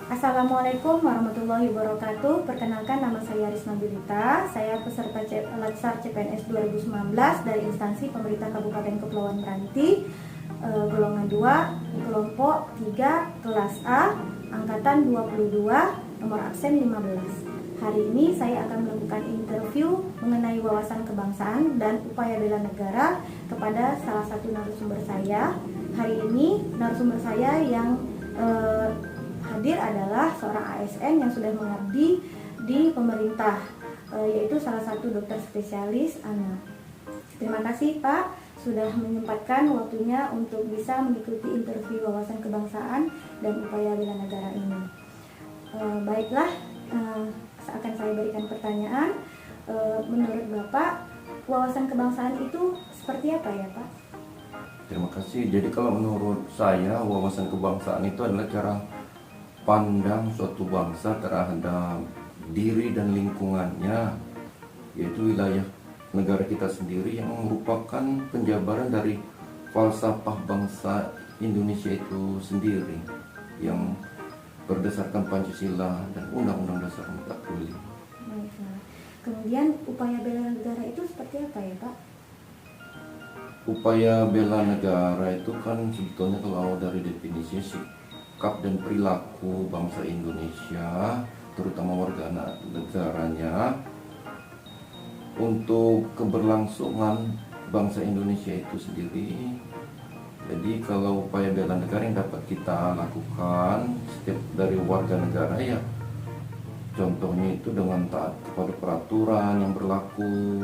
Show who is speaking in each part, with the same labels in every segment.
Speaker 1: Assalamualaikum warahmatullahi wabarakatuh. Perkenalkan, nama saya Risma Bilita. Saya peserta Latsar CPNS 2019 dari instansi pemerintah Kabupaten Kepulauan Meranti, golongan 2, kelompok 3, kelas A, angkatan 22, nomor absen 15. Hari ini saya akan melakukan interview mengenai wawasan kebangsaan dan upaya bela negara kepada salah satu narasumber saya. Hari ini narasumber saya yang hadir adalah seorang ASN yang sudah mengabdi di pemerintah, yaitu salah satu dokter spesialis anak. Terima kasih Pak sudah menyempatkan waktunya untuk bisa mengikuti interview wawasan kebangsaan dan upaya bela negara ini. Baiklah, akan saya berikan pertanyaan. Menurut Bapak, wawasan kebangsaan itu seperti apa ya Pak?
Speaker 2: Terima kasih. Jadi kalau menurut saya, wawasan kebangsaan itu adalah cara pandang suatu bangsa terhadap diri dan lingkungannya, yaitu wilayah negara kita sendiri, yang merupakan penjabaran dari falsafah bangsa Indonesia itu sendiri yang berdasarkan Pancasila dan Undang-Undang Dasar 45.
Speaker 1: Baiklah. Kemudian upaya bela negara itu seperti apa ya Pak?
Speaker 2: Upaya bela negara itu kan sebetulnya kalau dari definisi sikap dan perilaku bangsa Indonesia, terutama warga negaranya, untuk keberlangsungan bangsa Indonesia itu sendiri. Jadi kalau upaya bela negara yang dapat kita lakukan setiap dari warga negara, ya contohnya itu dengan taat kepada peraturan yang berlaku,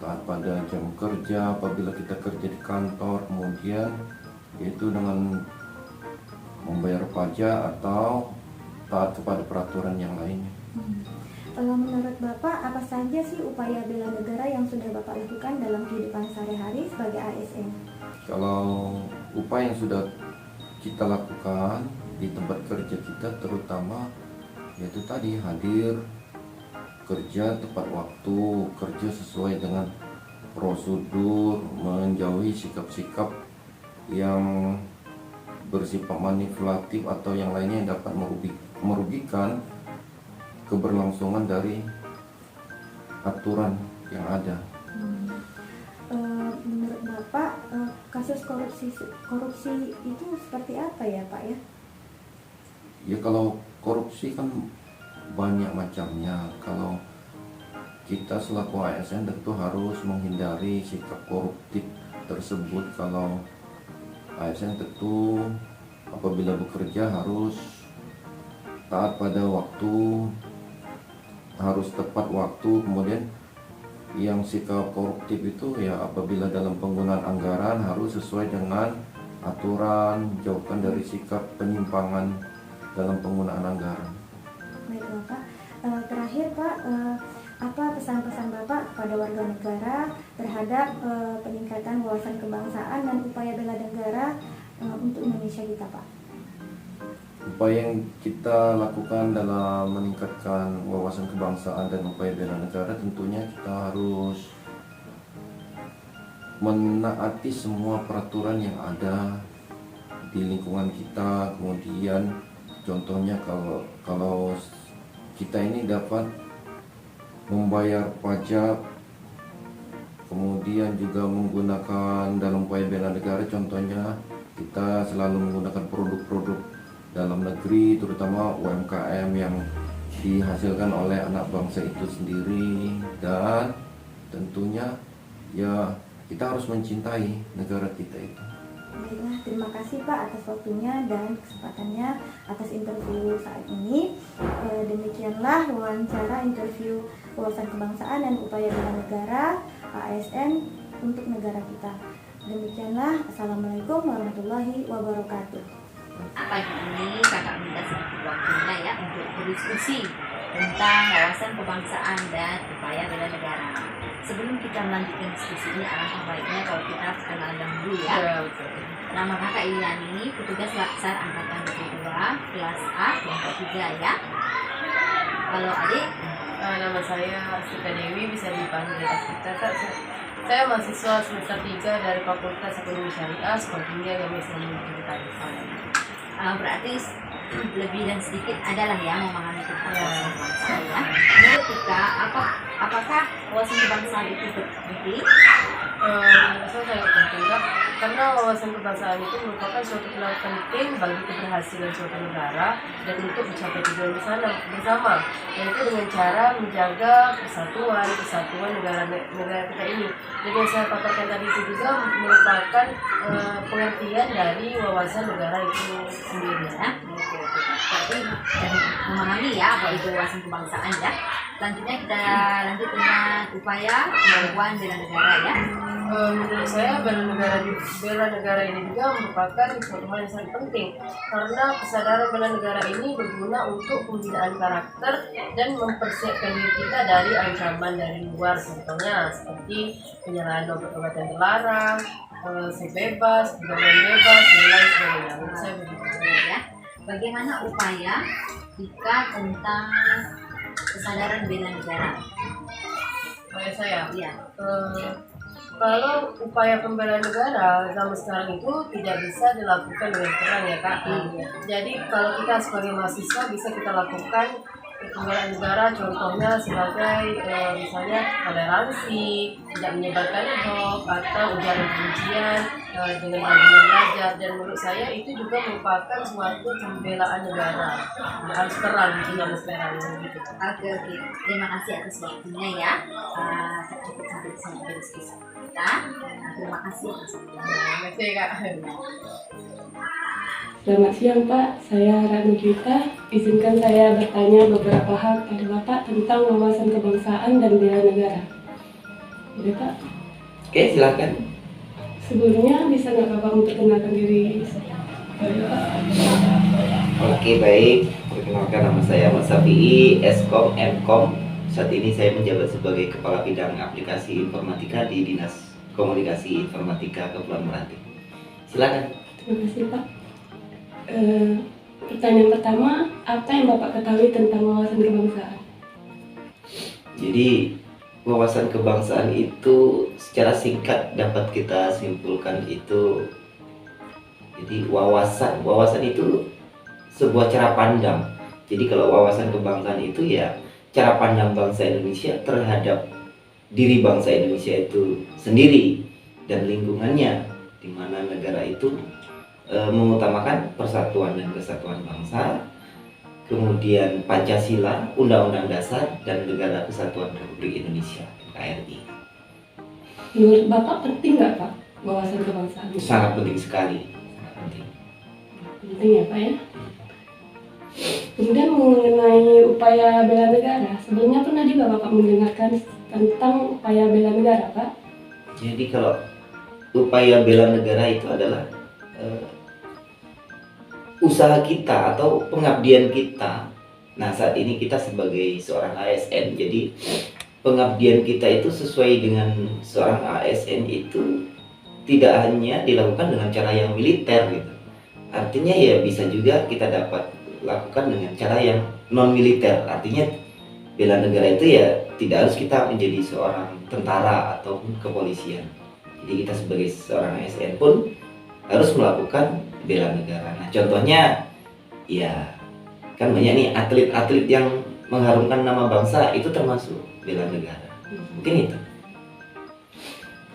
Speaker 2: taat pada jam kerja apabila kita kerja di kantor, kemudian yaitu dengan membayar pajak atau taat kepada peraturan yang lainnya.
Speaker 1: Menurut Bapak, apa saja sih upaya bela negara yang sudah Bapak lakukan dalam kehidupan sehari-hari sebagai ASN?
Speaker 2: Kalau upaya yang sudah kita lakukan di tempat kerja kita, terutama yaitu tadi hadir, kerja tepat waktu, kerja sesuai dengan prosedur, menjauhi sikap-sikap yang bersifat manipulatif atau yang lainnya yang dapat merugikan keberlangsungan dari aturan yang ada.
Speaker 1: Menurut Bapak, kasus korupsi itu seperti apa ya Pak ya?
Speaker 2: Ya kalau korupsi kan banyak macamnya. Kalau kita selaku ASN tentu harus menghindari sikap koruptif tersebut. Kalau ASN tentu apabila bekerja harus taat pada waktu, harus tepat waktu. Kemudian yang sikap koruptif itu ya apabila dalam penggunaan anggaran harus sesuai dengan aturan, jauhkan dari sikap penyimpangan dalam penggunaan anggaran.
Speaker 1: Baik Bapak, terakhir Pak, apa pesan-pesan Bapak kepada warga negara terhadap peningkatan wawasan kebangsaan dan upaya bela negara untuk Indonesia kita Pak?
Speaker 2: Upaya yang kita lakukan dalam meningkatkan wawasan kebangsaan dan upaya bela negara, tentunya kita harus menaati semua peraturan yang ada di lingkungan kita. Kemudian contohnya kalau kita ini dapat membayar pajak, kemudian juga menggunakan dalam upaya bela negara, contohnya kita selalu menggunakan produk-produk dalam negeri, terutama UMKM yang dihasilkan oleh anak bangsa itu sendiri. Dan tentunya ya kita harus mencintai negara kita itu.
Speaker 1: Baiklah, terima kasih Pak atas waktunya dan kesempatannya atas interview saat ini. Demikianlah wawancara interview wawasan kebangsaan dan upaya bela negara ASN untuk negara kita. Demikianlah, Assalamualaikum warahmatullahi wabarakatuh.
Speaker 3: Pagi ini kakak minta sedikit waktunya ya untuk berdiskusi tentang wawasan kebangsaan dan upaya bela negara. Sebelum kita melanjutkan diskusi ini, alangkah baiknya kalau kita perkenalan dulu ya. Nama kakak Iliani, petugas Latsar angkatan 22, kelas A, kelompok 3 ya. Kalau adik
Speaker 4: Nama saya Astika Dewi, bisa dipanggil Astika. Kak, saya mahasiswa semester 3 dari Fakultas Ekonomi Syariah, Sekolah Tinggi Agama Islam Negeri.
Speaker 3: Berarti lebih dan sedikit adalah ya memahami tentang
Speaker 4: Ya.
Speaker 3: wawasan kebangsaan ya. Menurut kita, apakah wawasan kebangsaan itu penting?
Speaker 4: Saya sangat penting, Kak, karena wawasan kebangsaan itu merupakan suatu pilar penting bagi keberhasilan suatu negara dan untuk mencapai tujuan bersama, yaitu dengan cara menjaga kesatuan negara kita ini. Jadi yang saya paparkan tadi itu juga merupakan pengertian dari wawasan negara itu sendiri.
Speaker 3: Ya, berarti memahami ya apa itu wawasan kebangsaan ya. Selanjutnya kita lanjut dengan upaya kemampuan bela negara ya.
Speaker 4: Menurut saya bela negara ini juga merupakan suatu hal yang sangat penting, karena kesadaran bela negara ini berguna untuk pembinaan karakter dan mempersiapkan diri kita dari ancaman dari luar, contohnya seperti penyerahan obat-obatan terlarang, seks bebas, pergaulan bebas, dan lain sebagainya. Menurut saya begitu.
Speaker 3: Ya. Bagaimana upaya jika tentang kesadaran bela negara?
Speaker 4: Kayak saya,
Speaker 3: Iya.
Speaker 4: kalau upaya pembelaan negara zaman sekarang itu tidak bisa dilakukan dengan perang ya Kak. Jadi kalau kita sebagai mahasiswa bisa kita lakukan pembelaan negara, contohnya sebagai misalnya toleransi, tidak menyebarkan hoax atau ujaran kebencian dengan bimbingan belajar. Dan menurut saya itu juga merupakan suatu pembelaan negara. Tidak harus perang, tidak harus perang gitu.
Speaker 3: Oke. Terima kasih atas waktunya ya. Cukup sampai sama diskusi kita. Terima kasih atas waktunya.
Speaker 4: Terima kasih Kak.
Speaker 5: Selamat siang Pak, saya Ranu Gita. Izinkan saya bertanya beberapa hal kepada Bapak tentang wawasan kebangsaan dan bela negara. Boleh Pak?
Speaker 6: Oke, silakan.
Speaker 5: Sebelumnya bisa nggak Bapak memperkenalkan diri? Boleh Pak?
Speaker 6: Oke, baik. Perkenalkan, nama saya Mas Safi'i, Eskom, Mkom. Saat ini saya menjabat sebagai Kepala Bidang Aplikasi Informatika di Dinas Komunikasi Informatika Kepulauan Meranti. Silakan.
Speaker 5: Terima kasih Pak. Pertanyaan pertama, apa yang Bapak ketahui tentang wawasan kebangsaan?
Speaker 6: Jadi, wawasan kebangsaan itu secara singkat dapat kita simpulkan itu, jadi wawasan itu sebuah cara pandang. Jadi kalau wawasan kebangsaan itu ya cara pandang bangsa Indonesia terhadap diri bangsa Indonesia itu sendiri dan lingkungannya, di mana negara itu mengutamakan persatuan dan kesatuan bangsa, kemudian Pancasila, Undang-Undang Dasar, dan Negara Kesatuan Republik Indonesia (NKRI).
Speaker 5: Menurut Bapak penting nggak Pak wawasan kebangsaan?
Speaker 6: Sangat penting sekali, sangat penting.
Speaker 5: Penting ya Pak ya. Kemudian mengenai upaya bela negara, sebelumnya pernah juga Bapak mendengarkan tentang upaya bela negara Pak?
Speaker 6: Jadi kalau upaya bela negara itu adalah usaha kita atau pengabdian kita. Nah, saat ini kita sebagai seorang ASN, jadi pengabdian kita itu sesuai dengan seorang ASN itu tidak hanya dilakukan dengan cara yang militer gitu. Artinya ya bisa juga kita dapat lakukan dengan cara yang non militer. Artinya bela negara itu ya tidak harus kita menjadi seorang tentara ataupun kepolisian. Jadi kita sebagai seorang ASN pun harus melakukan bela negara. Nah, contohnya ya kan banyak nih atlet-atlet yang mengharumkan nama bangsa, itu termasuk bela negara. Mungkin itu.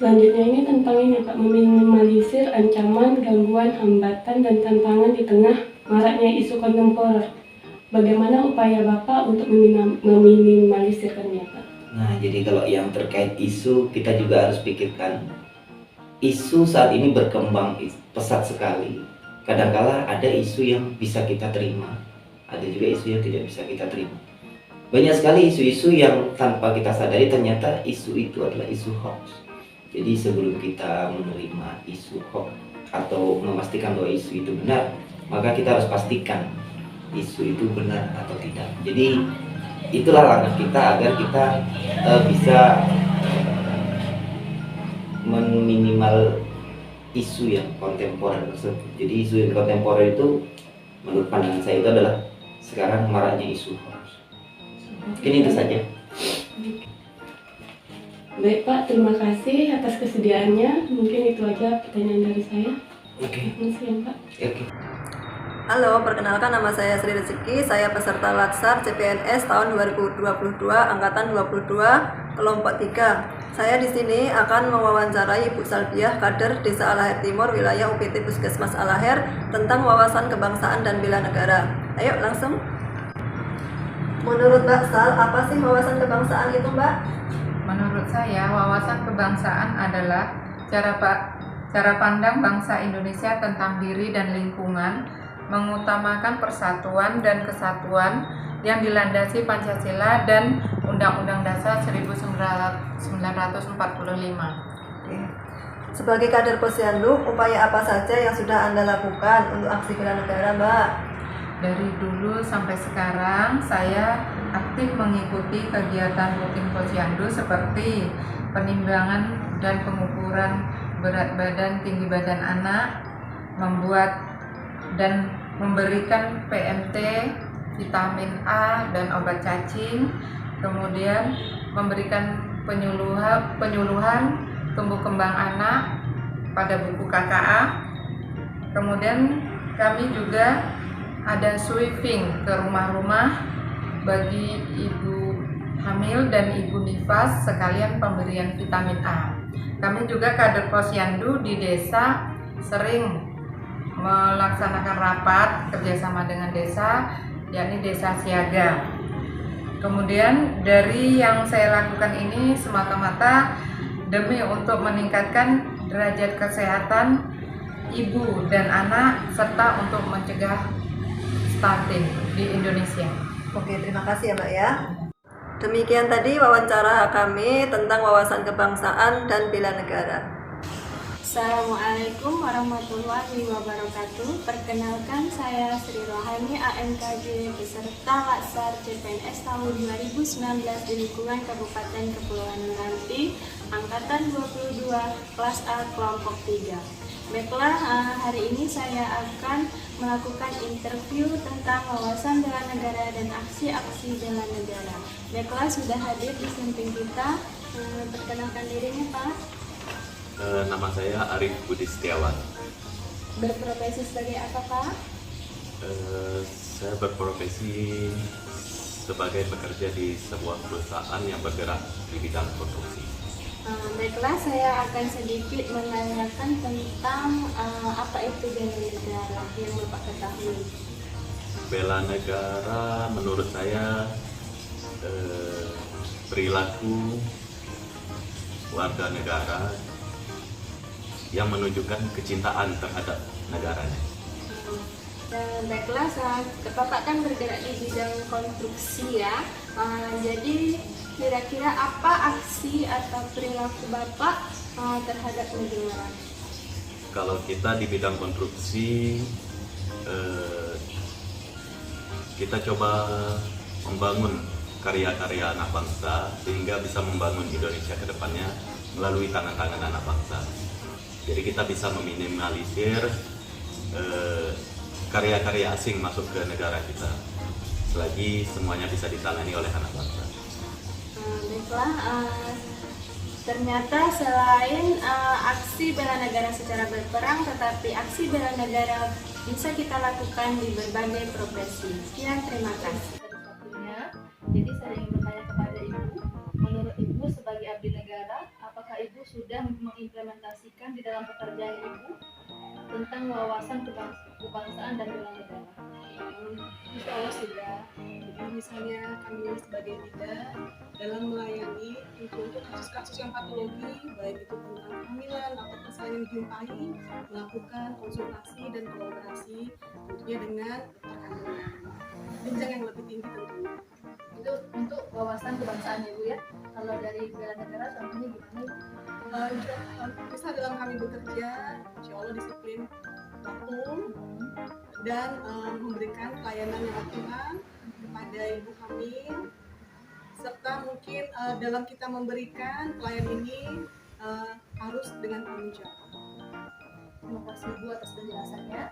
Speaker 5: Selanjutnya ini tentang ini Pak, meminimalisir ancaman, gangguan, hambatan, dan tantangan di tengah maraknya isu kontemporer. Bagaimana upaya Bapak untuk meminimalisirkannya Pak?
Speaker 6: Nah, jadi kalau yang terkait isu, kita juga harus pikirkan isu saat ini berkembang pesat sekali. Kadangkala ada isu yang bisa kita terima, ada juga isu yang tidak bisa kita terima. Banyak sekali isu-isu yang tanpa kita sadari ternyata isu itu adalah isu hoax. Jadi sebelum kita menerima isu hoax atau memastikan bahwa isu itu benar, maka kita harus pastikan isu itu benar atau tidak. Jadi itulah langkah kita agar kita bisa meminimal isu yang kontemporer tersebut. Jadi isu yang kontemporer itu menurut pandangan saya itu adalah sekarang maraknya isu hoax. Mungkin itu saja.
Speaker 5: Baik Pak, terima kasih atas kesediaannya. Mungkin itu aja pertanyaan dari saya.
Speaker 6: Oke.
Speaker 5: Terima kasih ya Pak.
Speaker 6: Oke.
Speaker 7: Halo, perkenalkan nama saya Sri Rezeki. Saya peserta Latsar CPNS tahun 2022, angkatan 22, kelompok 3. Saya di sini akan mewawancarai Ibu Salbiah, kader Desa Alaher Timur, wilayah UPT Puskesmas Alaher, tentang wawasan kebangsaan dan bela negara. Ayo langsung. Menurut Mbak Sal, apa sih wawasan kebangsaan itu, Mbak?
Speaker 8: Menurut saya, wawasan kebangsaan adalah cara pandang bangsa Indonesia tentang diri dan lingkungan, mengutamakan persatuan dan kesatuan yang dilandasi Pancasila dan Undang-Undang Dasar 1945.
Speaker 7: Sebagai kader Posyandu, upaya apa saja yang sudah Anda lakukan untuk aksi bela negara, Mbak?
Speaker 8: Dari dulu sampai sekarang, saya aktif mengikuti kegiatan rutin Posyandu seperti penimbangan dan pengukuran berat badan, tinggi badan anak, membuat dan memberikan PMT, vitamin A dan obat cacing, kemudian memberikan penyuluhan tumbuh kembang anak pada buku KKA. Kemudian kami juga ada sweeping ke rumah-rumah bagi ibu hamil dan ibu nifas sekalian pemberian vitamin A. Kami juga kader Posyandu di desa sering melaksanakan rapat kerjasama dengan desa, yakni desa siaga. Kemudian dari yang saya lakukan ini semata-mata demi untuk meningkatkan derajat kesehatan ibu dan anak serta untuk mencegah stunting di Indonesia.
Speaker 7: Oke, terima kasih ya Mbak ya. Demikian tadi wawancara kami tentang wawasan kebangsaan dan bela negara.
Speaker 1: Assalamualaikum warahmatullahi wabarakatuh. Perkenalkan, saya Sri Rohani AMKG peserta Latsar CPNS tahun 2019 di lingkungan Kabupaten Kepulauan Meranti, angkatan 22, kelas A, kelompok 3. Baiklah, hari ini saya akan melakukan interview tentang wawasan bela negara dan aksi-aksi bela negara. Baiklah, sudah hadir di samping kita. Perkenalkan dirinya, Pak.
Speaker 9: Nama saya Arif Budi Setiawan.
Speaker 1: Berprofesi sebagai apa, Pak?
Speaker 9: Saya berprofesi sebagai pekerja di sebuah perusahaan yang bergerak di bidang konstruksi.
Speaker 1: Baiklah, saya akan sedikit menanyakan tentang apa itu bela negara yang Bapak ketahui.
Speaker 9: Bela negara menurut saya perilaku warga negara yang menunjukkan kecintaan terhadap negaranya.
Speaker 1: Baiklah, Bapak kan bergerak di bidang konstruksi ya. Jadi kira-kira apa aksi atau perilaku Bapak terhadap negara?
Speaker 9: Kalau kita di bidang konstruksi, kita coba membangun karya-karya anak bangsa sehingga bisa membangun Indonesia ke depannya melalui tangan-tangan anak bangsa. Jadi kita bisa meminimalisir karya-karya asing masuk ke negara kita selagi semuanya bisa ditangani oleh anak bangsa.
Speaker 1: Baiklah, ternyata selain aksi bela negara secara berperang, tetapi aksi bela negara bisa kita lakukan di berbagai profesi. Sekian, terima kasih.
Speaker 10: Jadi saya ingin bertanya kepada Ibu, menurut Ibu sebagai abdi negara, apakah Ibu sudah mengimplementasikan di dalam pekerjaan Ibu tentang wawasan kebangsaan dan bela negara?
Speaker 11: Insya Allah sudah. Jadi misalnya kami sebagai bidan dalam melayani untuk kasus-kasus yang patologi, baik itu tentang kehamilan atau kesalahan yang dijumpai, melakukan konsultasi dan kolaborasi tentunya dengan dokter kandungan. Jenjang yang lebih tinggi tentunya.
Speaker 10: Itu untuk wawasan kebangsaan Ibu ya. Kalau dari bela negara contohnya gimana?
Speaker 11: Misal dalam kami bekerja, insya Allah disiplin waktu dan memberikan pelayanan yang optimal kepada ibu hamil, serta mungkin dalam kita memberikan pelayanan ini harus dengan tanggung jawab.
Speaker 10: Terima kasih Ibu atas penjelasannya.